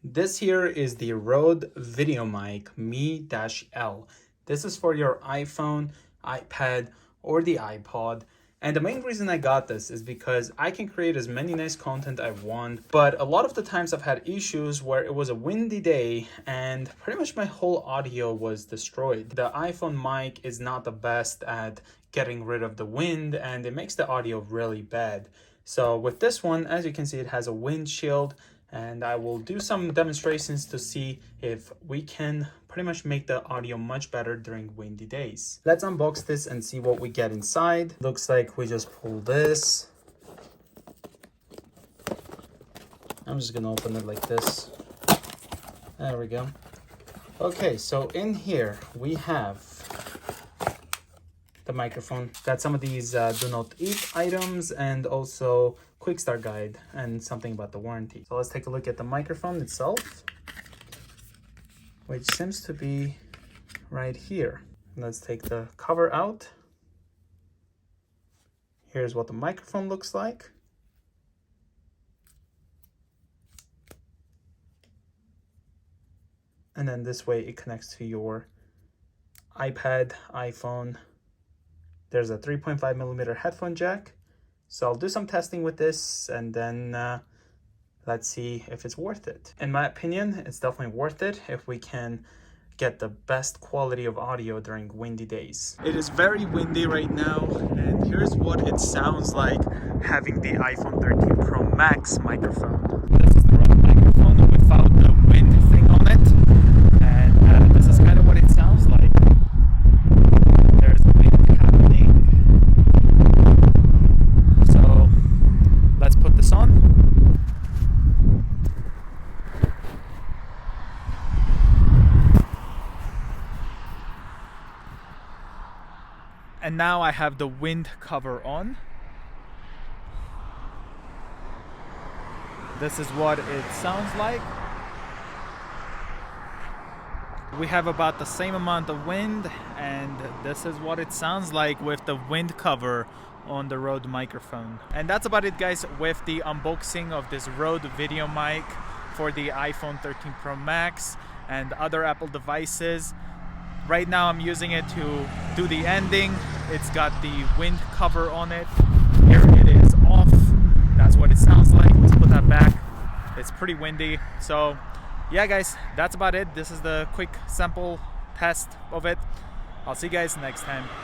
This here is the Rode VideoMic Me-L. This is for your iPhone, iPad, or the iPod. And the main reason I got this is because I can create as many nice content I want, but a lot of the times I've had issues where it was a windy day and pretty much my whole audio was destroyed. The iPhone mic is not the best at getting rid of the wind and it makes the audio really bad. So with this one, as you can see, it has a windshield, and I will do some demonstrations to see if we can pretty much make the audio much better during windy days. Let's unbox this and see what we get inside. Looks like we just pull this. I'm just gonna open it like this. There we go. Okay, so in here we have the microphone. Got some of these do not eat items and also quick start guide and something about the warranty. So let's take a look at the microphone itself, which seems to be right here. Let's take the cover out. Here's what the microphone looks like. And then this way it connects to your iPad, iPhone. There's a 3.5mm headphone jack. So I'll do some testing with this and then let's see if it's worth it. In my opinion, it's definitely worth it if we can get the best quality of audio during windy days. It is very windy right now, and here's what it sounds like having the iPhone 13 Pro Max microphone. This is the Rode microphone without the wind thing on it, and this is kind of what it sounds like. There's wind happening. So let's put this on. And now I have the wind cover on. This is what it sounds like. We have about the same amount of wind, and this is what it sounds like with the wind cover on the Rode microphone. And that's about it, guys, with the unboxing of this Rode VideoMic for the iPhone 13 Pro Max and other Apple devices. Right now I'm using it to do the ending. It's got the wind cover on it. Here it is off. That's what it sounds like. Let's put that back. It's pretty windy. So yeah, guys, that's about it. This is the quick sample test of it. I'll see you guys next time.